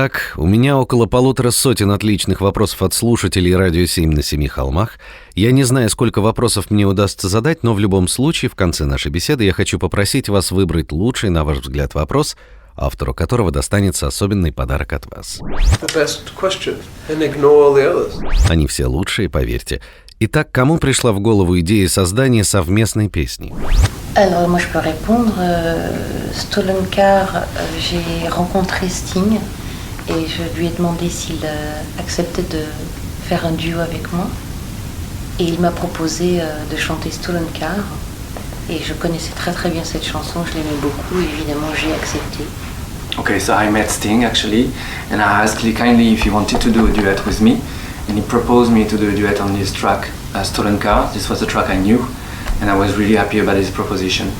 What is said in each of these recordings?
Так, у меня около 150 отличных вопросов от слушателей «Радио 7 на семи холмах». Я не знаю, сколько вопросов мне удастся задать, но в любом случае, в конце нашей беседы я хочу попросить вас выбрать лучший, на ваш взгляд, вопрос, автору которого достанется особенный подарок от вас. Они все лучшие, поверьте. Итак, кому пришла в голову идея создания совместной песни? Alors, moi, je peux répondre. Stolen Car, j'ai rencontré Sting et je lui ai demandé s'il acceptait de faire un duo avec moi. Et il m'a proposé de chanter Stolen Car. Et je connaissais très très bien cette chanson, je l'aimais beaucoup et évidemment j'ai accepté. Okay, so I met Sting actually, and I asked kindly if he wanted to do a duet with me, and he proposed me to do a duet on this track, Stolen Car. This was a track I knew. And I was really happy about his proposition.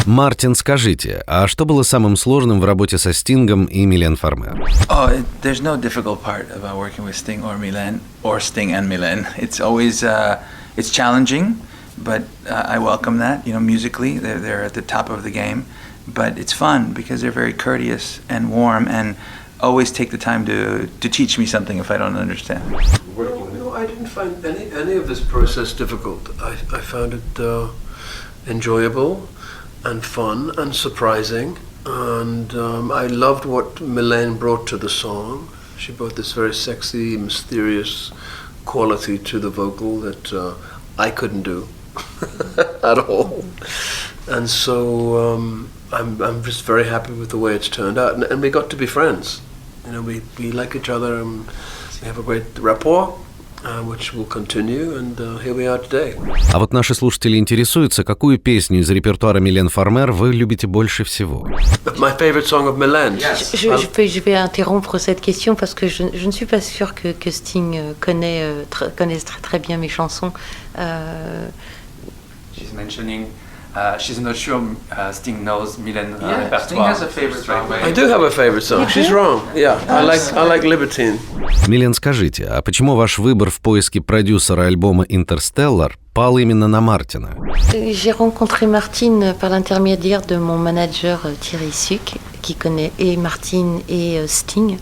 Мартин, скажите, а что было самым сложным в работе со Стингом и Милен Фармер? There's no difficult part about working with Sting or Mylène, or Sting and Mylène. It's always it's challenging, but I welcome that. You know, musically they're at the top of the game, but it's fun because they're very courteous and warm and always take the time to teach me something if I don't understand. No, I didn't find any of this process difficult. I found it enjoyable and fun and surprising, and I loved what Mylène brought to the song. She brought this very sexy, mysterious quality to the vocal that I couldn't do at all. And so I'm just very happy with the way it's turned out, and we got to be friends. You know, we like each other, and we have a great rapport, which will continue, and here we are today. А вот наши слушатели интересуются, какую песню из репертуара Милен Фармер вы любите больше всего? My favorite song of Mylène. Je vais interrompre cette question parce que je ne suis pas sûre que Sting connaisse très très bien mes chansons. She's mentioning. She's not sure Sting knows Mylène repertoire. Sting has a favorite song. I do have a favorite song. She's wrong. Yeah, I like Libertine. Милен, скажите, а почему ваш выбор в поиске продюсера альбома «Interstellar» пал именно на Мартина? J'ai rencontré Martine par l'intermédiaire de mon manager Thierry Suc, qui connaît et Martine et Sting.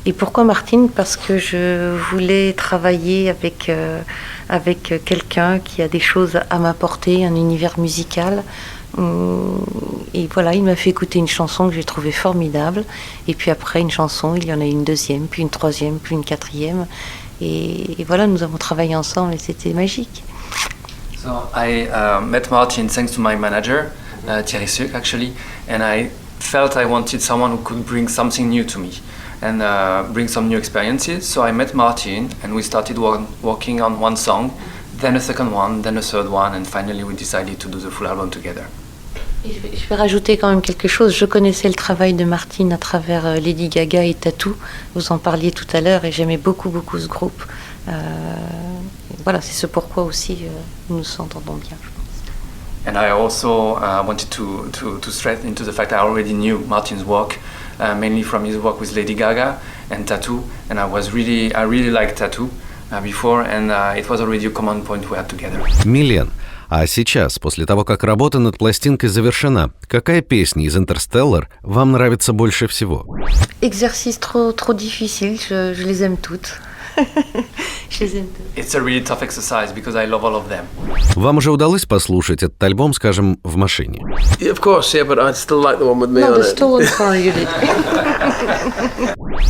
Et pourquoi Martine? Parce que je voulais travailler avec quelqu'un qui a des choses à m'apporter, un univers musical. Et voilà, il m'a fait écouter une chanson que j'ai trouvée formidable. Et puis après, une chanson, il y en a une deuxième, puis une troisième, puis une quatrième. Et voilà, nous avons travaillé ensemble et c'était magique. So I met Martin thanks to my manager, Thierry Suc actually, and I felt I wanted someone who could bring something new to me. And bring some new experiences. So I met Martin and we started working on one song, then a second one, then a third one, and finally we decided to do the full album together. Je vais rajouter quand même quelque chose. Je connaissais le travail de Martine à travers Lady Gaga et Tattoo. Vous en parliez tout à l'heure et j'aimais beaucoup ce groupe. Voilà, c'est ce pourquoi aussi nous nous entendons bien, je pense. And I also wanted to straight into the fact I already knew Martin's work, mainly from his work with Lady Gaga and Tattoo, and I really liked Tattoo before, and it was already a common point we had together. Милен, а сейчас, после того, как работа над пластинкой завершена, какая песня из «Interstellar» вам нравится больше всего? Exercice trop difficile, je les aime toutes. Je les aime toutes. It's a really tough exercise because I love all of them. Вам уже удалось послушать этот альбом, скажем, в машине? Yeah, of course, yeah, but I still like the one with me No, on the it. Stolen Car you did.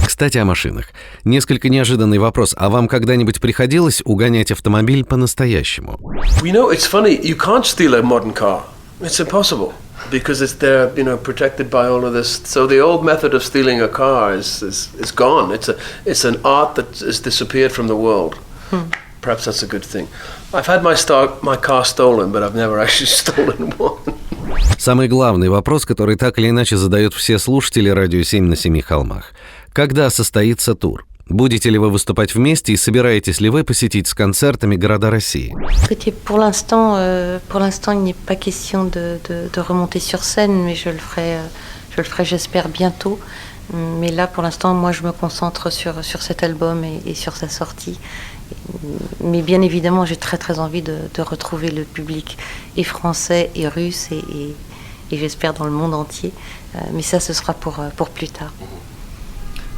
Кстати, о машинах. Несколько неожиданный вопрос. А вам когда-нибудь приходилось угонять автомобиль по-настоящему? You know, it's funny. You can't steal a modern car. It's impossible because they're protected by all of this. So the old method of stealing a car is gone. It's an art that has disappeared from the world. Perhaps that's a good thing. I've had my car stolen, but I've never actually stolen one. Самый главный вопрос, который так или иначе задают все слушатели «Радио 7 на семи холмах». Когда состоится тур? Будете ли вы выступать вместе и собираетесь ли вы посетить с концертами города России? Écoutez, pour l'instant, il n'est pas question de remonter sur scène, mais je le ferai, j'espère bientôt. Mais là, pour l'instant, moi, je me concentre sur cet album et sur sa sortie. Mais bien évidemment, j'ai très très envie de retrouver le public et français et russe et j'espère dans le monde entier. Mais ça, ce sera pour plus tard.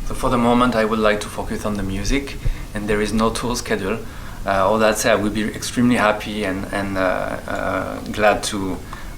So for the moment, I would like to focus on the music, and there is no tour schedule. All that said, I will be extremely happy and glad to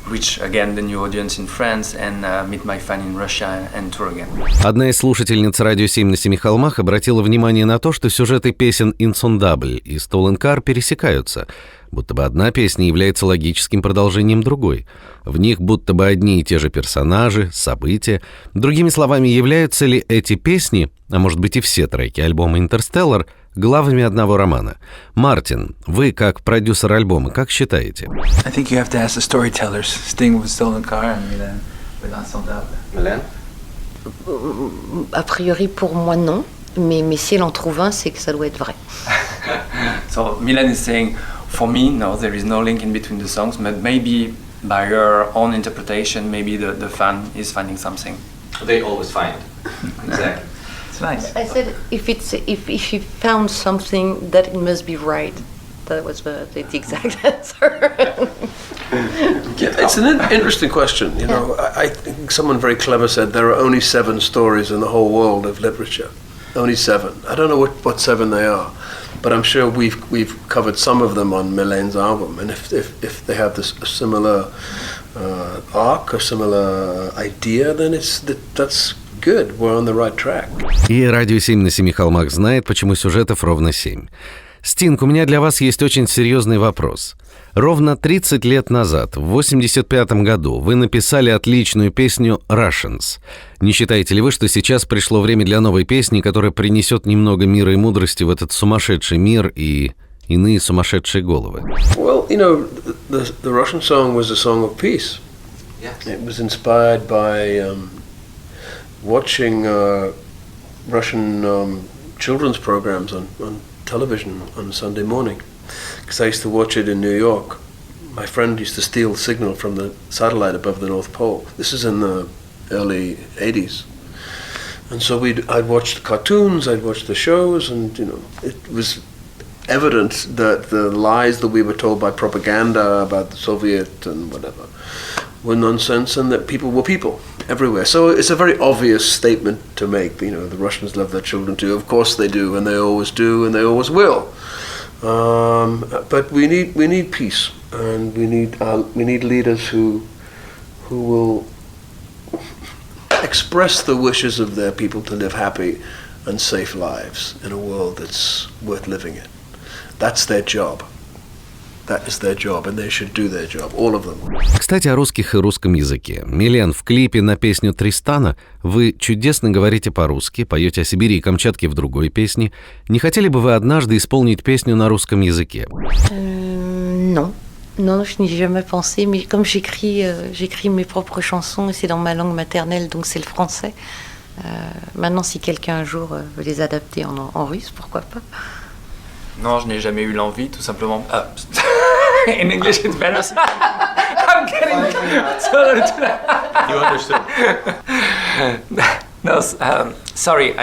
reach again the new audience in France and meet my fan in Russia and tour again. Одна из слушательниц «Радио 7 на Семи холмах» обратила внимание на то, что сюжеты песен «Insondable» и «Stolen Car» пересекаются, будто бы одна песня является логическим продолжением другой. В них будто бы одни и те же персонажи, события. Другими словами, являются ли эти песни, а может быть и все треки альбома «Interstellar», главами одного романа? Мартин, вы как продюсер альбома, как считаете? I think you have to ask the storytellers. Sting with Stolen Car and Milan with Insondable. Milan? A priori, pour moi, non. Mais si elle en trouve un, c'est que ça doit être vrai. So Milan is saying, for me, no, there is no link in between the songs, but maybe by her own interpretation, maybe the fan is finding something. They always find. Exactly. It's nice. I said if you found something, that it must be right. That was the exact answer. Yeah, it's an interesting question. You know, I think someone very clever said there are only 7 stories in the whole world of literature. Only 7. I don't know what 7 they are, but I'm sure we've covered some of them on Milen's album. And if they have this similar arc or similar idea, then that's good. We're on the right track. И «Радио 7 на Семи холмах» знает, почему сюжетов ровно 7. Стинг, у меня для вас есть очень серьезный вопрос. Ровно 30 лет назад, в 1985 году, вы написали отличную песню «Russians». Не считаете ли вы, что сейчас пришло время для новой песни, которая принесет немного мира и мудрости в этот сумасшедший мир и иные сумасшедшие головы? Well, you know, the Russian song was a song of peace. Yes. It was inspired by watching Russian children's programs on television on Sunday morning, because I used to watch it in New York. My friend used to steal signal from the satellite above the North Pole. This is in the early 80s. And so I'd watch the cartoons, I'd watch the shows, and, you know, it was evident that the lies that we were told by propaganda about the Soviet and whatever were nonsense, and that people were people everywhere. So it's a very obvious statement to make. You know, the Russians love their children too. Of course they do, and they always do, and they always will. But we need peace, and we need leaders who will express the wishes of their people to live happy and safe lives in a world that's worth living in. That's their job. That is their job, and they should do their job, all of them. Кстати, о русских и русском языке. Милен, в клипе на песню «Тристана» вы чудесно говорите по-русски, поете о Сибири и Камчатке в другой песне. Не хотели бы вы однажды исполнить песню на русском языке? Non. Non, je n'y ai jamais pensé, mais comme j'écris mes propres chansons, et c'est dans ma langue maternelle, donc c'est le français. Maintenant, si quelqu'un un jour veut les adapter en russe, pourquoi pas? Non, je n'ai jamais eu l'envie, tout simplement. In English it's better. I'm kidding. Sorry. You understood. No, sorry.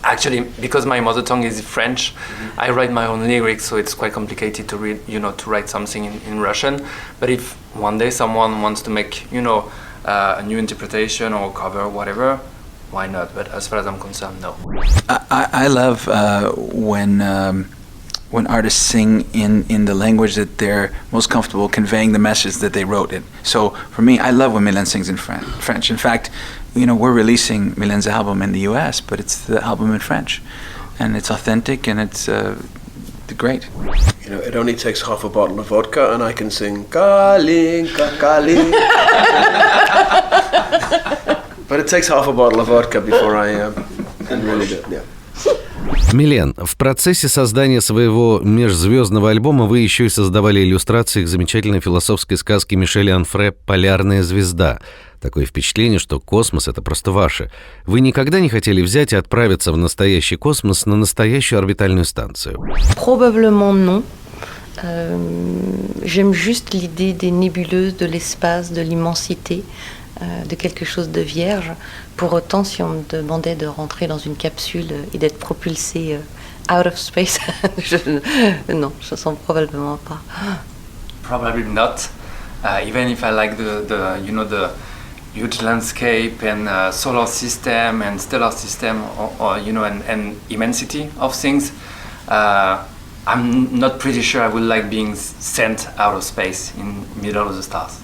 Actually, because my mother tongue is French, I write my own lyrics, so it's quite complicated to read, to write something in Russian. But if one day someone wants to make, a new interpretation or cover, whatever, why not? But as far as I'm concerned, no. I love when artists sing in the language that they're most comfortable conveying the message that they wrote it. So for me, I love when Milen sings in French. In fact, we're releasing Milen's album in the US, but it's the album in French. And it's authentic and it's great. It only takes half a bottle of vodka and I can sing Kalinka, Kalinka. But it takes half a bottle of vodka before I can really do it. Yeah. Милен, в процессе создания своего межзвездного альбома вы еще и создавали иллюстрации к замечательной философской сказке Мишеля Онфре «Полярная звезда». Такое впечатление, что космос — это просто ваше. Вы никогда не хотели взять и отправиться в настоящий космос, на настоящую орбитальную станцию? Probablement non. J'aime juste l'idée des nébuleuses, de l'espace, de l'immensité, de quelque chose de vierge. Pour autant, si on me demandait de rentrer dans une capsule et d'être propulsé out of space, non, je ne sens probablement pas. Probably not. Even if I like the huge landscape and solar system and stellar system, or and immensity of things. I'm not pretty sure I would like being sent out of space in middle of the stars.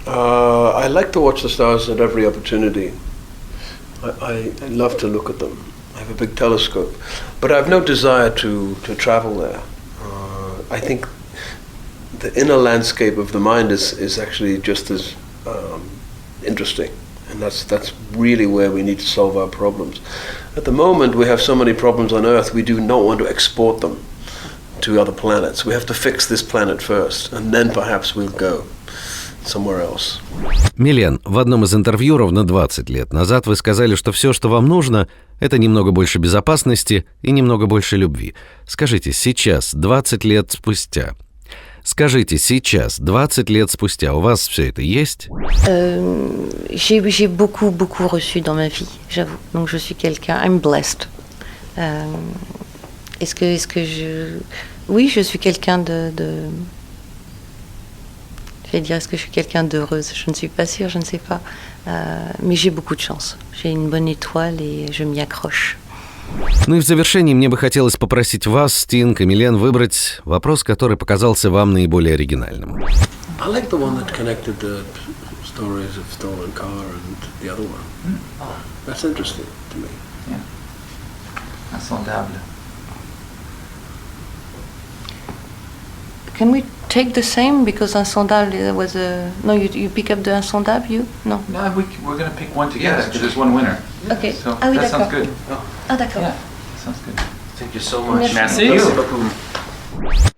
I like to watch the stars at every opportunity. I love to look at them. I have a big telescope, but I have no desire to travel there. I think the inner landscape of the mind is actually just as interesting, and that's really where we need to solve our problems. At the moment, we have so many problems on Earth. We do not want to export them to other planets. We have to fix this planet first, and then perhaps we'll go somewhere else. Милен, в одном из интервью ровно 20 лет назад вы сказали, что все, что вам нужно, это немного больше безопасности и немного больше любви. Скажите, сейчас, 20 лет спустя, у вас все это есть? J'ai beaucoup reçu dans ma vie, j'avoue. Donc je suis quelqu'un, I'm blessed. Oui, je suis quelqu'un de... Je vais dire, est-ce que je suis quelqu'un d'heureuse? Je ne suis pas sûre, je ne sais pas. Mais j'ai beaucoup de chance. J'ai une bonne étoile et je m'y accroche. Ну и в завершении мне бы хотелось попросить вас, Стинг и Милен, выбрать вопрос, который показался вам наиболее оригинальным. I like the one that connected the stories of stolen car and the other one. That's interesting to me. Insondable. Can we take the same? Because Insondable was a... No, you pick up the Insondable, you? No. No, we're going to pick one together because there's one winner. Ok. So Ah oui, that sounds d'accord. good. Ah d'accord. Yeah, sounds good. Thank you so much. Merci. beaucoup.